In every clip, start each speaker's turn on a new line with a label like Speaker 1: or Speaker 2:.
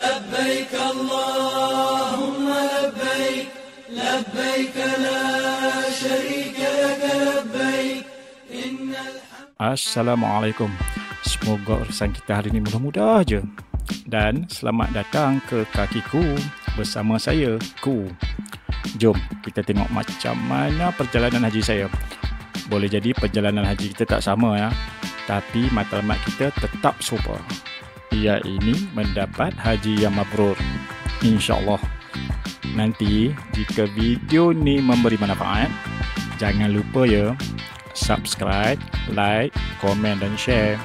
Speaker 1: لبيك اللهم لبيك لبيك لا شريك لك لبيك إن الحمد.
Speaker 2: Assalamualaikum. Semoga urusan kita hari ini mudah-mudah aja. Dan selamat datang ke Kakiku bersama saya, Ku. Jom kita tengok macam mana perjalanan haji saya. Boleh jadi perjalanan haji kita tak sama ya, tapi matlamat kita tetap super. Ia ini mendapat haji yang mabrur, InsyaAllah. Nanti jika video ni memberi manfaat, jangan lupa ya, subscribe, like, komen dan share.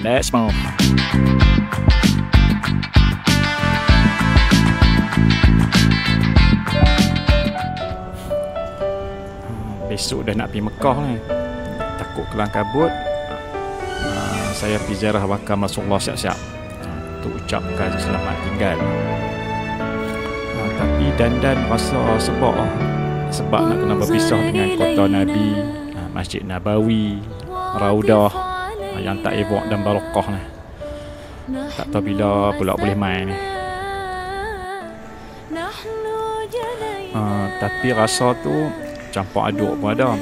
Speaker 2: Let's move. Besok dah nak pergi Mekah ni. Takut kelang kabut. Saya pergi ziarah makam Rasulullah siap-siap untuk ucapkan selamat tinggal. Tapi dandan rasa sebab nak kena berpisah dengan kota Nabi, Masjid Nabawi, Raudah yang tak evok dan barakah ni. Tak tahu bila pula boleh main ni. Tapi rasa tu campur aduk pun ada.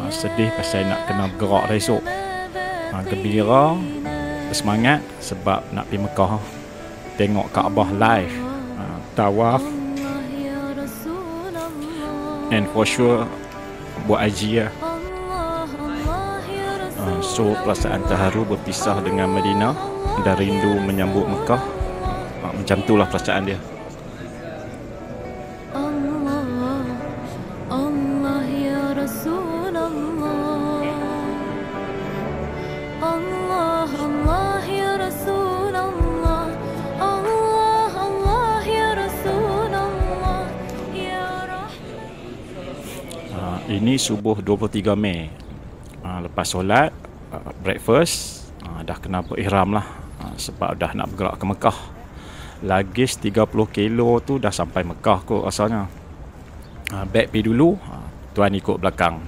Speaker 2: Sedih pasal nak kena bergerak dah esok. Gembira, bersemangat sebab nak pergi Mekah, tengok Kaabah live, tawaf, and for sure buat haji lah. So perasaan terharu berpisah dengan Madinah dan rindu menyambut Mekah. Macam itulah perasaan dia. Ini subuh 23 Mei. Lepas solat, breakfast, dah kena berihram lah, sebab dah nak bergerak ke Mekah. Lagis 30 kilo tu dah sampai Mekah kot rasanya. Back pergi dulu, tuan ikut belakang.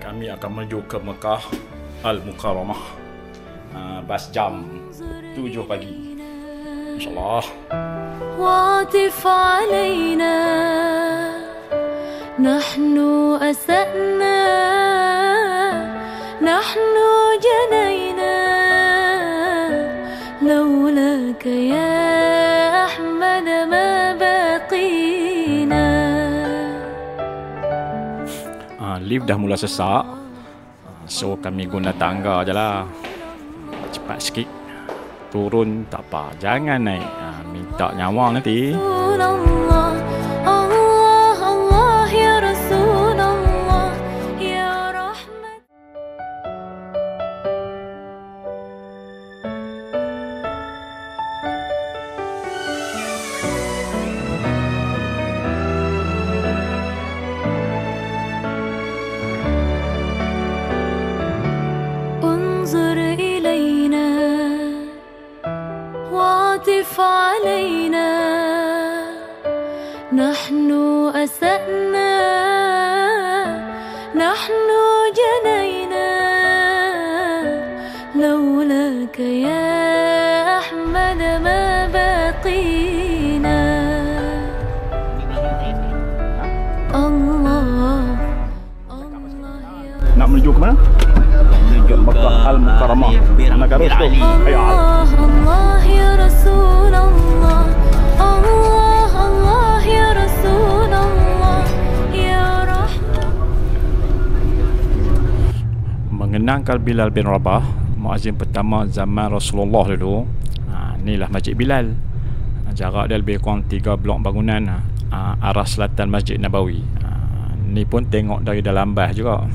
Speaker 2: Kami akan menuju ke Mekah Al-Mukarramah. Bas jam 7 pagi, InsyaAllah.
Speaker 3: واطف علينا نحن أسأنا نحن جنينا لولاك يا أحمد ما بقينا.
Speaker 2: Lift dah mula sesak, so kami guna tangga je lah. Cepat sikit, turun tak apa, jangan naik, minta nyawa nanti.
Speaker 3: واطف علينا نحن أسأنا نحن جنينا لولاك يا أحمد ما بقينا. الله
Speaker 2: Nak menuju ke mana? Menuju Mekah Al-Mukarramah. Nak harus tu. Ayo.
Speaker 3: Allah ya Rasulullah, Allah Allah ya Rasulullah ya Rahman.
Speaker 2: Mengenangkan Bilal bin Rabah, muazzin pertama zaman Rasulullah dulu. Inilah Masjid Bilal. Jarak dia lebih kurang 3 blok bangunan, arah selatan Masjid Nabawi. Ni pun tengok dari dalam bas juga.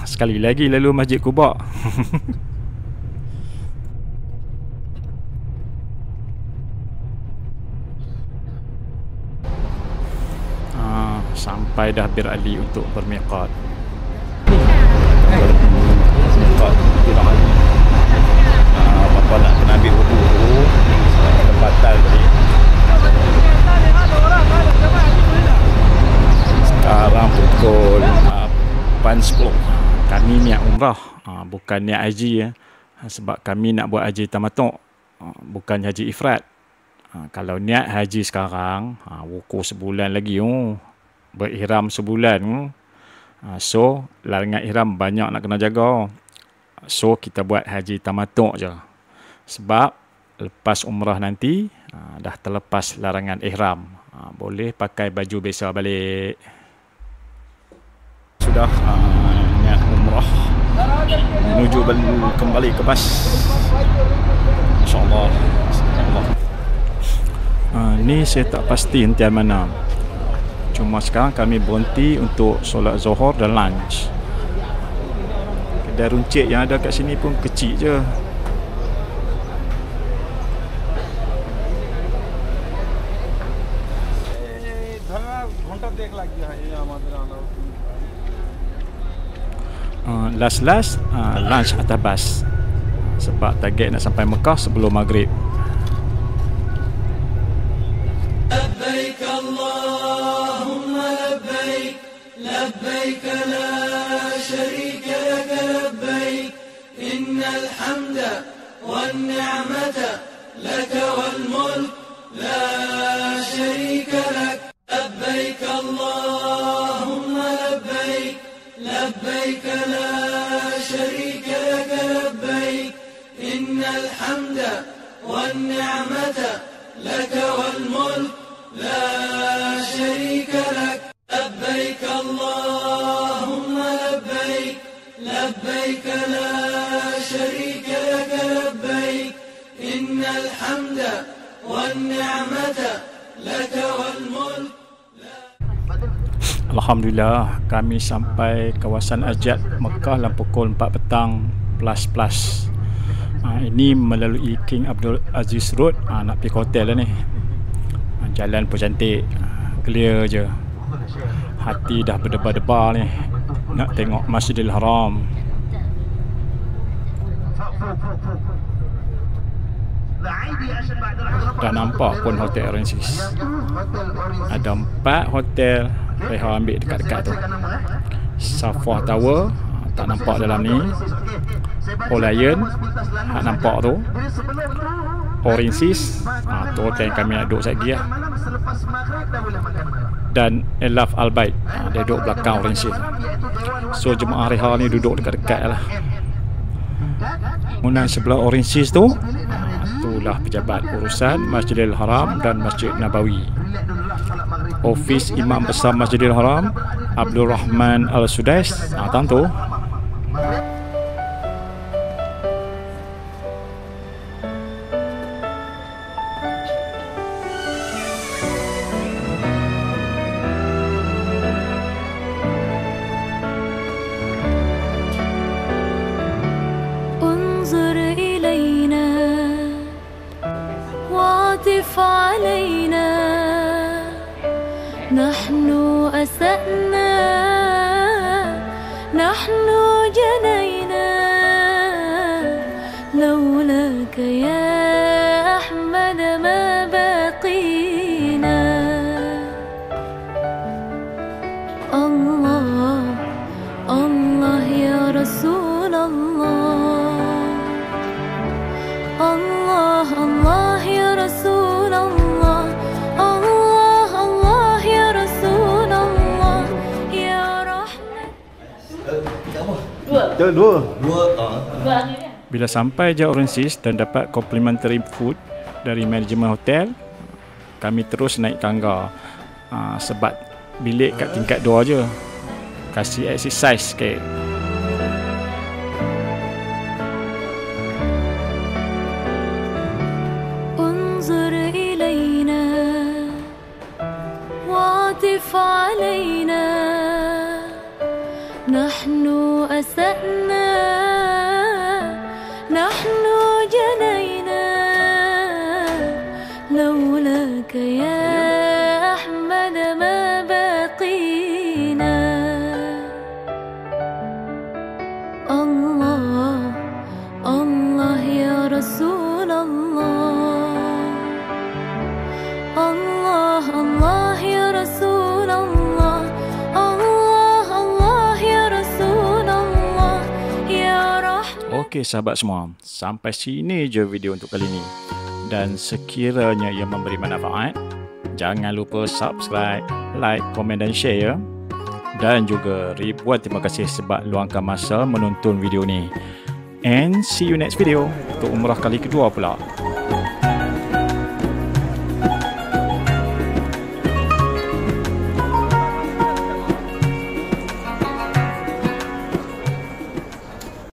Speaker 2: Sekali lagi lalu Masjid Quba. Sampai dah Bir Ali untuk bermiqat. Bermiqat Bir Ali. Apa nak kena umrah, bukan niat haji ya. Sebab kami nak buat haji tamattu', bukan haji ifrad. Kalau niat haji sekarang, wukuf sebulan lagi, berihram sebulan. So, larangan ihram banyak nak kena jaga. So, kita buat haji tamattu' je. Sebab lepas umrah nanti, dah terlepas larangan ihram. Boleh pakai baju biasa balik. Sudah niat umrah, menuju kembali ke bas. InsyaAllah. Ni saya tak pasti hentian mana. Cuma sekarang kami berhenti untuk solat Zuhur dan lunch. Kedai runcit yang ada kat sini pun kecil je. Last lunch atas bas. Sebab target nak sampai Mekah sebelum maghrib.
Speaker 1: لبيك اللهم لبيك لبيك لا شريك لك لبيك إن الحمد والنعمة لك والملك لا شريك لك لبيك اللهم لبيك لبيك لا شريك لك لبيك إن الحمد والنعمة لك والملك لا شريك لك لبيك اللهم لبيك لبيك لا شريك لك لبيك إن الحمد والنعمة لك والملك.
Speaker 2: Alhamdulillah, kami sampai kawasan Ajat Mekah dalam pukul 4 petang plus. Ini melalui King Abdul Aziz Road. Nak pergi hotel lah ni. Jalan pun cantik, clear je. Hati dah berdebar-debar ni nak tengok Masjidil Haram. Dah nampak pun hotel Oasis. Ada 4 hotel Reha ambil dekat-dekat tu. Safwah Tower tak nampak dalam ni. Olayan nampak tu. Oasis tu hotel yang kami nak duduk sekejap lagi lah. Dan Elaf Al-Bait, dia duduk belakang Oasis. So jemaah Reha ni duduk dekat-dekat lah. Kemudian sebelah Oasis tu, itulah pejabat urusan Masjidil Haram dan Masjid Nabawi. Ofis Imam Besar Masjidil Haram Abdul Rahman Al-Sudais, tentu.
Speaker 3: انظر إلينا واعطف علينا نحن أسأنا نحن جنينا لولاك يا أحمد ما بقينا الله الله يا رسول الله الله الله يا رسول الله الله الله يا رسول الله يا رحمة.
Speaker 4: Dua.
Speaker 2: Bila sampai je Oasis dan dapat complimentary food dari manajemen hotel, kami terus naik tangga. Sebab bilik kat tingkat 2 je. Kasih exercise sikit.
Speaker 3: انظر إلينا واعطف علينا نحن أسأنا نحن جنينا لولاك يا أحمد ما بقينا
Speaker 2: Okey sahabat semua, sampai sini je video untuk kali ini. Dan sekiranya ia memberi manfaat, jangan lupa subscribe, like, komen dan share ya. Dan juga ribuan terima kasih sebab luangkan masa menonton video ni. And see you next video untuk umrah kali kedua pula.